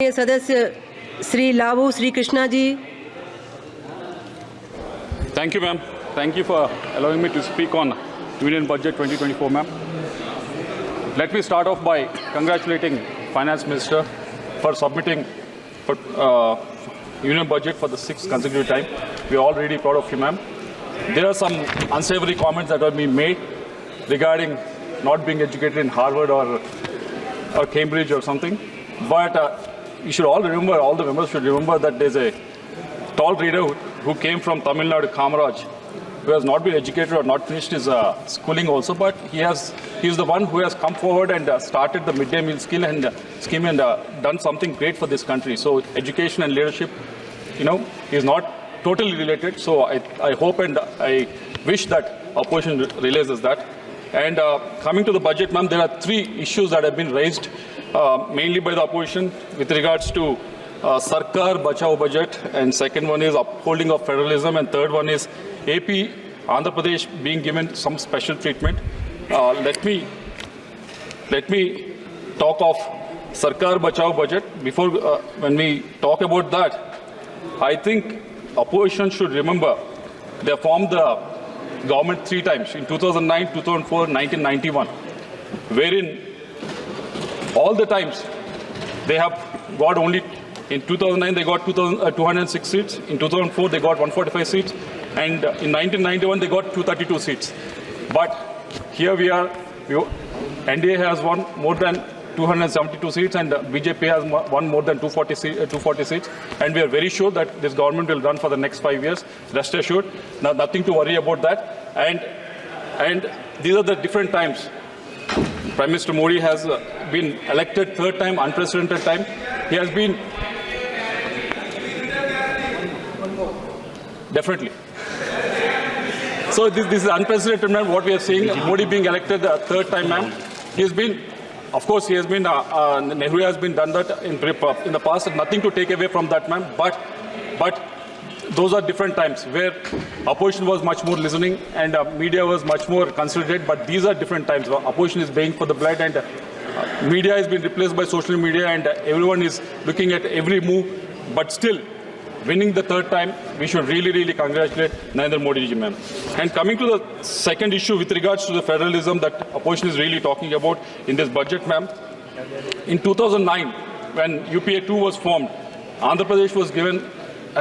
सदस्य श्री लावू Shri Krishna ji. Thank you, ma'am. Thank you for allowing me to speak on Union Budget 2024, ma'am. Let me start off by congratulating Finance Minister for submitting Union Budget for the 6th consecutive time. We are all really proud of you, ma'am. There are some unsavory comments that have been made regarding not being educated in Harvard or Cambridge or something. But you should all remember, all the members should remember that there's a tall reader who came from Tamil Nadu, Kamaraj, who has not been educated or not finished his schooling also, but he is the one who has come forward and started the midday meal scheme and done something great for this country. So education and leadership, is not totally related. So I hope and I wish that opposition realizes that. And coming to the budget, ma'am, there are 3 issues that have been raised mainly by the opposition with regards to Sarkar Bachao budget, and second one is upholding of federalism, and third one is AP, Andhra Pradesh being given some special treatment. Let me talk of Sarkar Bachao budget. Before, when we talk about that, I think opposition should remember they formed the government 3 times, in 2009, 2004, 1991, wherein all the times they have got only, in 2009 they got 206 seats, in 2004 they got 145 seats, and in 1991 they got 232 seats. But here we are, NDA has won more than 272 seats and BJP has won more than 240 seats, and we are very sure that this government will run for the next 5 years. Rest assured, nothing to worry about that. And these are the different times. Prime Minister Modi has been elected 3rd time, unprecedented time. He has been definitely. So this is unprecedented, ma'am, what we are seeing. Modi being elected the 3rd time, ma'am. He has been, of course, he has been, Nehru has been done that in the past. Nothing to take away from that, ma'am. But those are different times where opposition was much more listening and media was much more considerate. But these are different times. Opposition is baying for the blood, and media has been replaced by social media, and everyone is looking at every move. But still, winning the 3rd time, we should really, really congratulate Narendra Modi ji, ma'am. And coming to the second issue with regards to the federalism that opposition is really talking about in this budget, ma'am. In 2009, when UPA 2 was formed, Andhra Pradesh was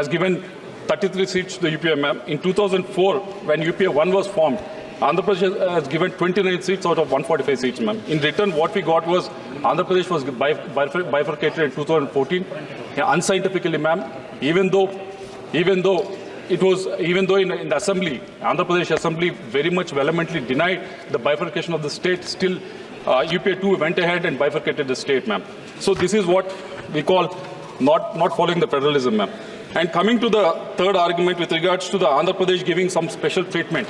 given 33 seats to the UPA, ma'am. In 2004, when UPA 1 was formed, Andhra Pradesh has given 29 seats out of 145 seats, ma'am. In return, what we got was Andhra Pradesh was bifurcated in 2014, unscientifically, ma'am. Even though in the assembly, Andhra Pradesh assembly very much vehemently denied the bifurcation of the state, still UPA 2 went ahead and bifurcated the state, ma'am. So this is what we call not following the federalism, ma'am. And coming to the third argument with regards to the Andhra Pradesh giving some special treatment,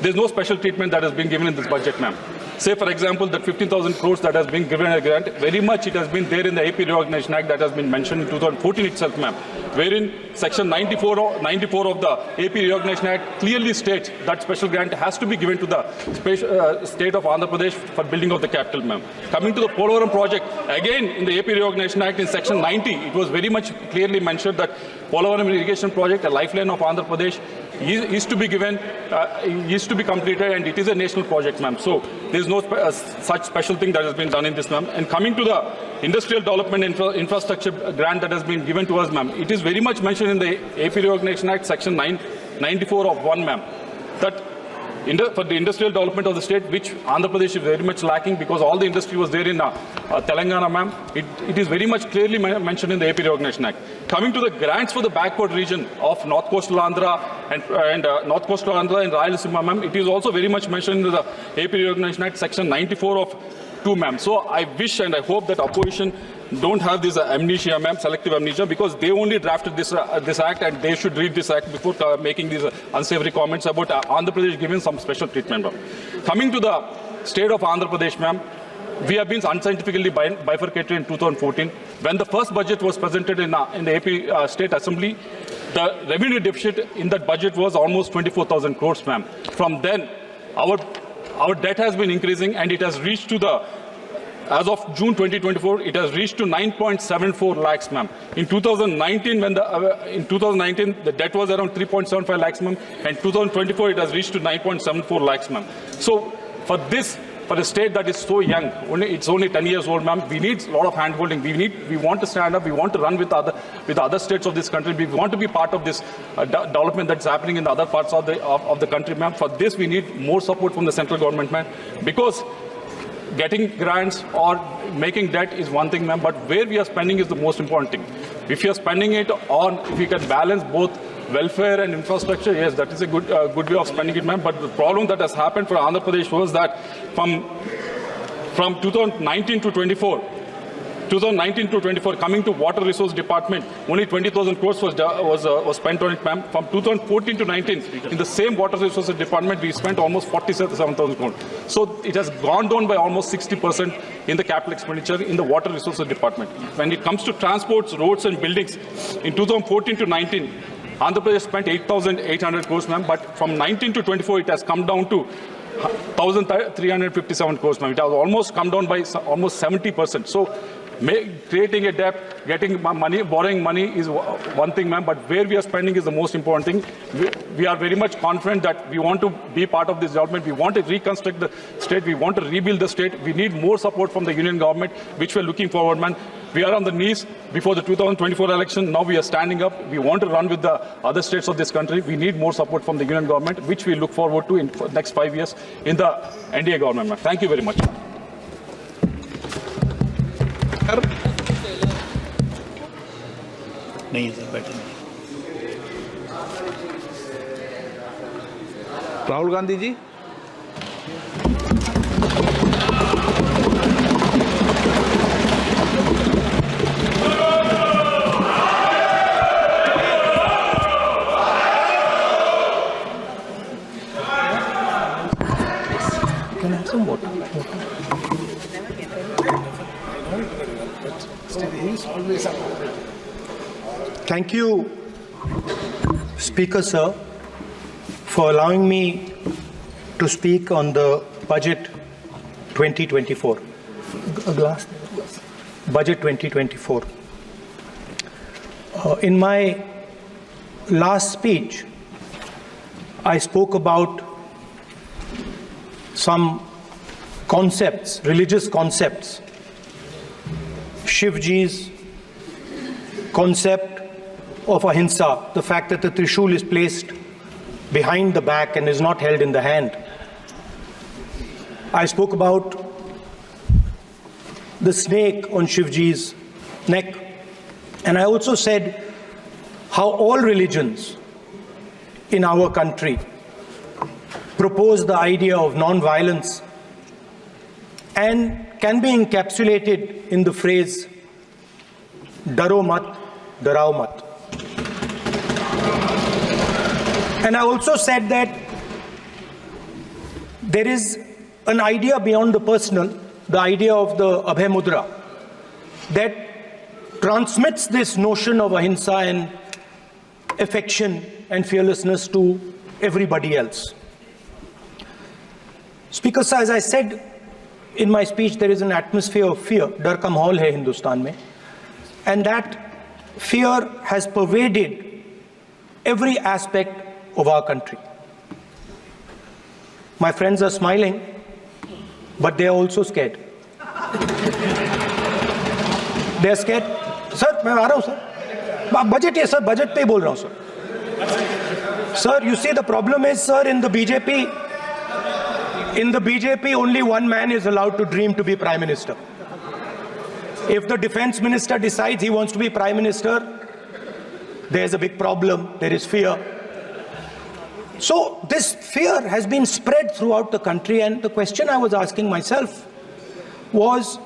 there's no special treatment that has been given in this budget, ma'am. Say, for example, that 15,000 crores that has been given a grant, very much it has been there in the AP Reorganization Act that has been mentioned in 2014 itself, ma'am, wherein Section 94 of the AP Reorganization Act clearly states that special grant has to be given to the state of Andhra Pradesh for building of the capital, ma'am. Coming to the Polavaram project, again in the AP Reorganization Act in Section 90, it was very much clearly mentioned that Polavaram irrigation project, a lifeline of Andhra Pradesh, is to be given, is to be completed, and it is a national project, ma'am. So there is no such special thing that has been done in this, ma'am. And coming to the industrial development infrastructure grant that has been given to us, ma'am, it is very much mentioned in the AP Reorganization Act, Section 94 of 1, ma'am, that for the industrial development of the state, which Andhra Pradesh is very much lacking because all the industry was there in Telangana, ma'am. It is very much clearly mentioned in the AP Reorganization Act. Coming to the grants for the backward region of North Coastal Andhra and North Coastal Andhra and Rayalaseema, ma'am, it is also very much mentioned in the AP Reorganization Act, Section 94 of 2, ma'am. So I wish and I hope that opposition don't have this amnesia, ma'am, selective amnesia, because they only drafted this act, and they should read this act before making these unsavory comments about Andhra Pradesh giving some special treatment, ma'am. Coming to the state of Andhra Pradesh, ma'am, we have been unscientifically bifurcated in 2014. When the first budget was presented in the AP State Assembly, the revenue deficit in that budget was almost 24,000 crores, ma'am. From then, our debt has been increasing, and it has reached to the as of June 2024, it has reached to 9.74 lakhs, ma'am. In 2019, the debt was around 3.75 lakhs, ma'am, and 2024 it has reached to 9.74 lakhs, ma'am. So for a state that is so young, it's only 10 years old, ma'am, we need a lot of hand-holding. We want to stand up, we want to run with other states of this country. We want to be part of this development that's happening in the other parts of the country, ma'am. For this, we need more support from the central government, ma'am, because getting grants or making debt is one thing, ma'am, but where we are spending is the most important thing. If you are spending it on, if we can balance both welfare and infrastructure, yes, that is a good way of spending it, ma'am. But the problem that has happened for Andhra Pradesh was that from 2019 to 24, coming to Water Resource Department, only 20,000 crores was spent on it, ma'am. From 2014 to 19, in the same Water Resources Department, we spent almost 47,000 crores. So it has gone down by almost 60% in the capital expenditure in the Water Resources Department. When it comes to transports, roads and buildings, in 2014 to 19, Andhra Pradesh spent 8,800 crores, ma'am, but from 19 to 24, it has come down to 1,357 crores, ma'am. It has almost come down by almost 70%. So creating a debt, getting money, borrowing money is one thing, ma'am, but where we are spending is the most important thing. We are very much confident that we want to be part of this development. We want to reconstruct the state. We want to rebuild the state. We need more support from the union government, which we are looking forward, man. We are on the knees before the 2024 election. Now we are standing up. We want to run with the other states of this country. We need more support from the union government, which we look forward to in the next 5 years in the NDA government, ma'am. Thank you very much. नहीं sir बैठे Rahul Gandhi ji Can I have some water? Thank you, Speaker Sir, for allowing me to speak on the budget 2024. Budget 2024. In my last speech, I spoke about some concepts, religious concepts. Shivji's concept of ahimsa, the fact that the trishul is placed behind the back and is not held in the hand. I spoke about the snake on Shivji's neck, and I also said how all religions in our country propose the idea of non-violence and can be encapsulated in the phrase "Daro mat, darao mat." And I also said that there is an idea beyond the personal, the idea of the Abhay Mudra, that transmits this notion of ahimsa and affection and fearlessness to everybody else. Speaker Sir, as I said in my speech, there is an atmosphere of fear, dar ka mahol hai Hindustan mein, and that fear has pervaded every aspect of our country. My friends are smiling, but they are also scared. They are scared. Sir, मैं आ रहा हूँ sir. Budget है sir, budget पे ही बोल रहा हूँ sir. Sir, you see the problem is sir, in the BJP only one man is allowed to dream to be Prime Minister. If the Defense Minister decides he wants to be Prime Minister, there's a big problem, there is fear. So this fear has been spread throughout the country, and the question I was asking myself was,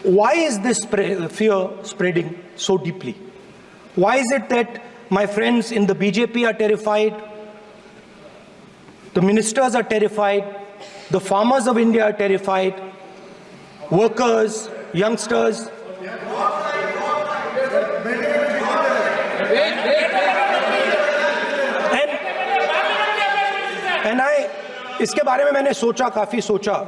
why is this fear spreading so deeply? Why is it that my friends in the BJP are terrified, the ministers are terrified, the farmers of India are terrified, workers, youngsters? And इसके बारे में मैंने सोचा, काफी सोचा,